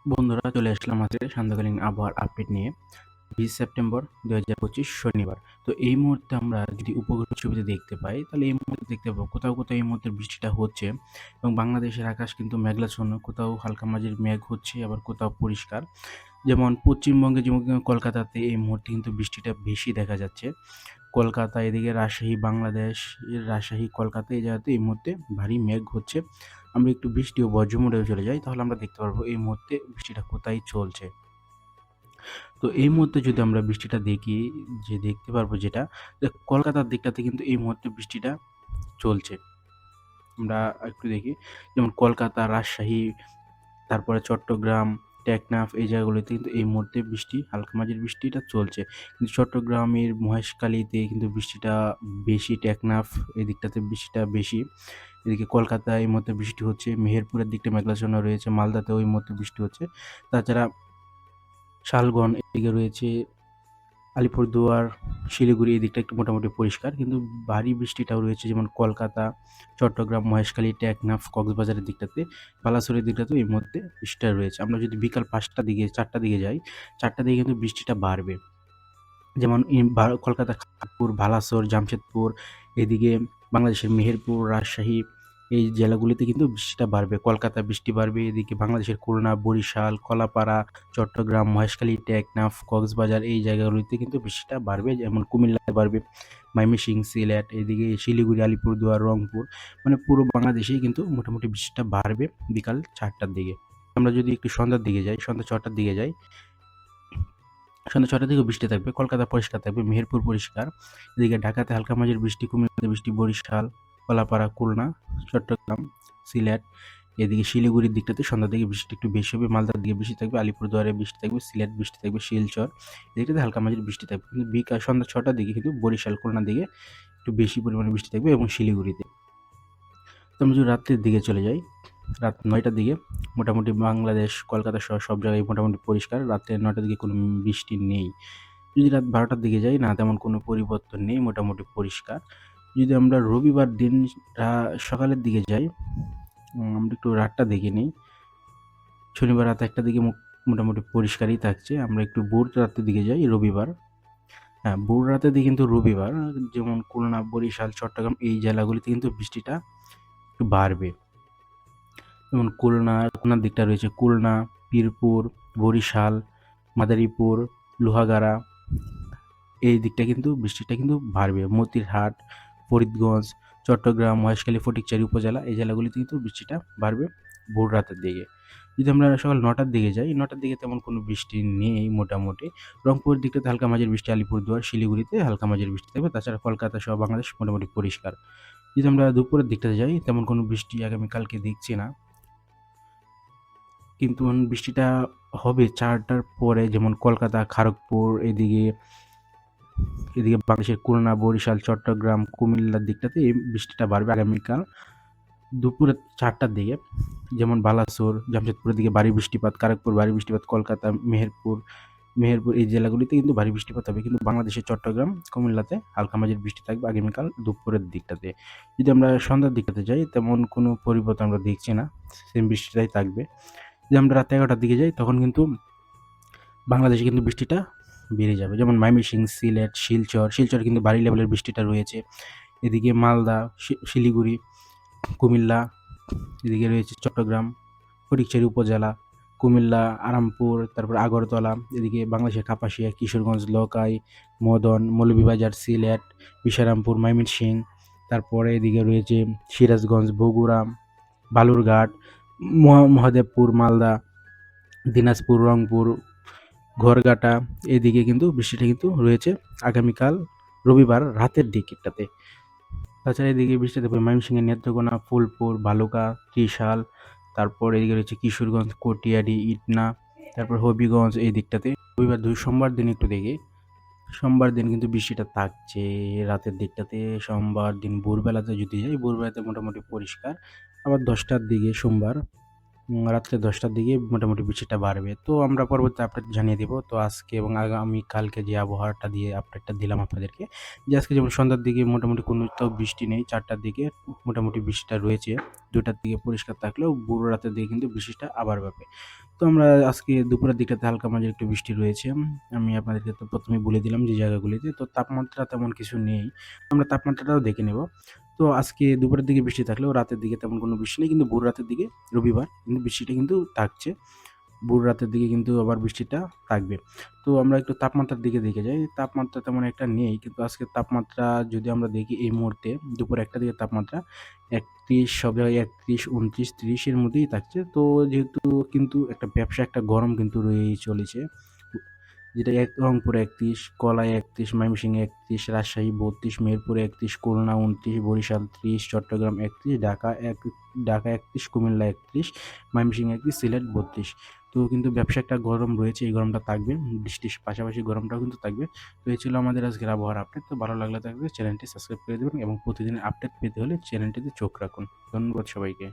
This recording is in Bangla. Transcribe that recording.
বন্ধুরা, চলে আসলাম আজকে সান্ধ্যকালীন আবহাওয়ার আপডেট নিয়ে। 20 সেপ্টেম্বর 2025 শনিবার। তো এই মুহূর্তে আমরা যদি উপগ্রহ ছবিতে দেখতে পাই, তাহলে এই মুহূর্তে দেখতে পাবো কোথাও কোথাও এই মুহূর্তে বৃষ্টিটা হচ্ছে এবং বাংলাদেশের আকাশ কিন্তু মেঘাচ্ছন্ন, কোথাও হালকা মাঝারি মেঘ হচ্ছে, আবার কোথাও পরিষ্কার। যেমন পশ্চিমবঙ্গে, যেমন কলকাতাতে এই মুহূর্তে কিন্তু বৃষ্টিটা বেশি দেখা যাচ্ছে। কলকাতা, এদিকে রাজশাহী, বাংলাদেশ, রাজশাহী, কলকাতা এই জায়গাতে এই মুহূর্তে ভারী মেঘ হচ্ছে। আমরা একটু বৃষ্টি ও বজ্র মোডেও চলে যাই, তাহলে আমরা দেখতে পারবো এই মুহূর্তে বৃষ্টিটা কোথায় চলছে। তো এই মুহূর্তে যদি আমরা বৃষ্টিটা দেখি, যে দেখতে পারবো যেটা, যে কলকাতার দিকটাতে কিন্তু এই মুহূর্তে বৃষ্টিটা চলছে। আমরা একটু দেখি, যেমন কলকাতা, রাজশাহী, তারপরে চট্টগ্রাম, টেকনাফ এই জায়গাগুলোতে কিন্তু এই মুহূর্তে বৃষ্টি, হালকা মাঝারি বৃষ্টিটা চলছে। কিন্তু চট্টগ্রামের মহেশখালীতে কিন্তু বৃষ্টিটা বেশি, টেকনাফ এই দিকটাতে বৃষ্টিটা বেশি। এদিকে কলকাতায় এই মুহূর্তে বৃষ্টি হচ্ছে, মেহেরপুরের দিকটা মেঘাচ্ছন্ন রয়েছে, মালদাতেও এই মুহূর্তে বৃষ্টি হচ্ছে। তাছাড়া শালবন এদিকে রয়েছে, আলিপুরদুয়ার, শিলিগুড়ি এই দিকটা একটু মোটামুটি পরিষ্কার, কিন্তু ভারী বৃষ্টিটাও রয়েছে, যেমন কলকাতা, চট্টগ্রাম, মহেশখালী, টেকনাফ, কক্সবাজারের দিকটাতে, বালাসোরের দিকটাতেও এই মুহূর্তে বৃষ্টিটা রয়েছে। আমরা যদি বিকাল 5টার দিকে, 4টার দিকে যাই, 4টার দিকে কিন্তু বৃষ্টিটা বাড়বে। যেমন কলকাতা, খড়গপুর, ভালাসোর, জামশেদপুর, এদিকে বাংলাদেশের মেহেরপুর, রাজশাহী এই জেলাগুলিতে কিন্তু বৃষ্টিটা বাড়বে। কলকাতায় বৃষ্টি বাড়বে, এদিকে বাংলাদেশের খুলনা, বরিশাল, কলাপাড়া, চট্টগ্রাম, মহেশখালী, টেকনাফ, কক্সবাজার এই জায়গাগুলিতে কিন্তু বৃষ্টিটা বাড়বে। যেমন কুমিল্লায় বাড়বে, ময়মনসিংহ, সিলেট, এদিকে শিলিগুড়ি, আলিপুরদুয়ার, রংপুর, মানে পুরো বাংলাদেশেই কিন্তু মোটামুটি বৃষ্টিটা বাড়বে বিকাল 4টার দিকে। আমরা যদি একটু সন্ধ্যার দিকে যাই, সন্ধ্যা 6টার দিকে যাই, সন্ধ্যা ৬টার দিকেও বৃষ্টি থাকবে। কলকাতা পরিষ্কার থাকবে, মেহেরপুর পরিষ্কার। এদিকে ঢাকাতে হালকা মাঝারি বৃষ্টি, কুমিল্লাতে বৃষ্টি, বরিশাল, কলাপাড়া, খুলনা, চট্টগ্রাম, সিলেট, এদিকে শিলিগুড়ির দিকটাতে সন্ধ্যার দিকে বৃষ্টি একটু বেশি হবে। মালদার দিকে বৃষ্টি থাকবে, আলিপুরদুয়ারে বৃষ্টি থাকবে, সিলেট বৃষ্টি থাকবে, শিলচর এদিকটাতে হালকা মাঝারি বৃষ্টি থাকবে। কিন্তু বিকাল সন্ধ্যা ৬টার দিকে কিন্তু বরিশাল, খুলনার দিকে একটু বেশি পরিমাণে বৃষ্টি থাকবে এবং শিলিগুড়িতে। তো আমরা যদি রাত্রের দিকে চলে যাই, রাত ৯টার দিকে মোটামুটি বাংলাদেশ, কলকাতা সহ সব জায়গায় মোটামুটি পরিষ্কার। রাত্রে ৯টার দিকে কোনো বৃষ্টি নেই। যদি রাত 12টার দিকে যাই, না তেমন কোনো পরিবর্তন নেই, মোটামুটি পরিষ্কার। যদি আমরা রবিবার দিন সকালের দিকে যাই, আমরা একটু রাতটা দেখে নিই। শনিবার রাত 1টার দিকে মোটামুটি পরিষ্কারই থাকছে। আমরা একটু ভোর রাতের দিকে যাই, রবিবার। হ্যাঁ, ভোর রাতের দিকে কিন্তু রবিবার, যেমন খুলনা, বরিশাল, চট্টগ্রাম এই জেলাগুলিতে কিন্তু বৃষ্টিটা একটু বাড়বে। যেমন খুলনার দিকটা রয়েছে খুলনা, পীরপুর, বরিশাল, মাদারীপুর, লোহাগাড়া এই দিকটা কিন্তু বৃষ্টিটা কিন্তু বাড়বে। মতিরহাট, ফরিদগঞ্জ, চট্টগ্রাম, মহেশখালী, ফটিকছড়ি উপজেলা এই জেলাগুলিতে কিন্তু বৃষ্টিটা বাড়বে ভোর রাতের দিকে। যদি আমরা সকাল 9টার দিকে যাই, 9টার দিকে তেমন কোনো বৃষ্টি নেই মোটামুটি। রংপুরের দিকটাতে হালকা মাঝারি বৃষ্টি, আলিপুরদুয়ার, শিলিগুড়িতে হালকা মাঝারি বৃষ্টি থাকবে। তাছাড়া কলকাতা সহ বাংলাদেশ মোটামুটি পরিষ্কার। যদি আমরা দুপুরের দিকটাতে যাই, তেমন কোনো বৃষ্টি আগামীকালকে দেখছি না। কিন্তু বৃষ্টিটা হবে 4টার পরে, যেমন কলকাতা, খড়গপুর এদিকে বাংলাদেশের খুলনা, বরিশাল, চট্টগ্রাম, কুমিল্লার দিকটাতে এই বৃষ্টিটা বাড়বে আগামীকাল দুপুরে 4টার দিকে। যেমন বালাসোর, জামশেদপুরের দিকে ভারী বৃষ্টিপাত, খড়গপুর ভারী বৃষ্টিপাত, কলকাতা, মেহেরপুর এই জেলাগুলিতে কিন্তু ভারী বৃষ্টিপাত হবে। কিন্তু বাংলাদেশের চট্টগ্রাম, কুমিল্লাতে হালকা মাঝারি বৃষ্টি থাকবে আগামীকাল দুপুরের দিকটাতে। যদি আমরা সন্ধ্যার দিকটাতে যাই, তেমন কোনো পরিবর্তন আমরা দেখছি না, সেম বৃষ্টিটাই থাকবে। যদি আমরা রাত 11টার দিকে যাই, তখন কিন্তু বাংলাদেশে কিন্তু বৃষ্টিটা বেড়ে যাবে। যেমন ময়মনসিংহ, সিলেট, শিলচরে কিন্তু ভারী লেভেলের বৃষ্টিটা রয়েছে। এদিকে মালদা, শিলিগুড়ি, কুমিল্লা, এদিকে রয়েছে চট্টগ্রাম, ফটিকছড়ি উপজেলা, কুমিল্লা, আরামপুর, তারপর আগরতলা, এদিকে বাংলাদেশের কাপাসিয়া, কিশোরগঞ্জ, লকাই, মদন, মৌলভীবাজার, সিলেট, বিশারামপুর, ময়মনসিংহ, তারপরে এদিকে রয়েছে সিরাজগঞ্জ, বগুড়া, বালুরঘাট, মহাদেবপুর, মালদা, দিনাজপুর, রংপুর, ঘরঘাটা এদিকে কিন্তু বৃষ্টিটা কিন্তু রয়েছে আগামীকাল রবিবার রাতের দিকটাতে। তাছাড়া এদিকে বৃষ্টিতে ময়মনসিংহের নেত্রকোনা, ফুলপুর, ভালুকা, ত্রিশাল, তারপর এদিকে রয়েছে কিশোরগঞ্জ, কটিয়াদি, ইটনা, তারপর হবিগঞ্জ এই দিকটাতে। রবিবার সোমবার দিন একটু দেখি, সোমবার দিন কিন্তু বৃষ্টিটা থাকছে রাতের দিকটাতে। সোমবার দিন ভোরবেলাতে যদি যাই, ভোরবেলাতে মোটামুটি পরিষ্কার। আবার 10টার দিকে সোমবার রাত্রে ১০টার দিকে মোটামুটি বৃষ্টিটা বাড়বে। তো আমরা পরবর্তী আপডেট জানিয়ে দিব। তো আজকে এবং আগামীকালকে যে আবহাওয়াটা দিয়ে আপডেটটা দিলাম আপনাদেরকে, যে আজকে যেমন সন্ধ্যার দিকে মোটামুটি কোনো তো বৃষ্টি নেই। ৪টার দিকে মোটামুটি বৃষ্টিটা রয়েছে। ২টার দিকে পরিষ্কার থাকলেও বুড়ো রাতের দিকে কিন্তু বৃষ্টিটা আবার বাড়বে। তো আমরা আজকে দুপুরের দিকটাতে হালকা মাঝারি একটু বৃষ্টি রয়েছে। আমি আপনাদেরকে তো ১ম এই বলে দিলাম যে জায়গাগুলিতে। তো তাপমাত্রা তেমন কিছু নেই। আমরা তাপমাত্রাটাও দেখে নেব। তো আজকে দুপুরের দিকে বৃষ্টি থাকলেও রাতের দিকে তেমন কোনো বৃষ্টি নেই। কিন্তু ভোর রাতের দিকে রবিবার কিন্তু বৃষ্টিটা কিন্তু থাকছে। ভোর রাতের দিকে কিন্তু আবার বৃষ্টিটা থাকবে। তো আমরা একটু তাপমাত্রার দিকে দেখে যাই। তাপমাত্রা তেমন একটা নেই। কিন্তু আজকের তাপমাত্রা যদি আমরা দেখি এই মুহূর্তে দুপুর ১টা দিকে তাপমাত্রা ৩১ সব জায়গায় ৩১, ২৯, ৩০ এর মধ্যেই থাকছে। তো যেহেতু কিন্তু একটা ব্যবসা একটা গরম কিন্তু রয়েই চলেছে। যেটা রংপুরে ৩১, কলায় ৩১, ময়মনসিংহে ৩১, রাজশাহী ৩২, মেহেরপুরে ৩১, খুলনা ২৯, বরিশাল ৩০, চট্টগ্রাম ৩১, ঢাকা ৩১, কুমিল্লা ৩১, ময়মনসিংহে ৩১, সিলেট ৩২। তো কিন্তু ব্যবসা একটা গরম রয়েছে, এই গরমটা থাকবে। বৃষ্টির পাশাপাশি গরমটাও কিন্তু থাকবে। তো এই ছিল আমাদের আজকের আবহাওয়ার আপডেট। তো ভালো লাগলে চ্যানেলটি সাবস্ক্রাইব করে দেবেন এবং প্রতিদিনের আপডেট পেতে হলে চ্যানেলটিতে চোখ রাখুন। ধন্যবাদ সবাইকে।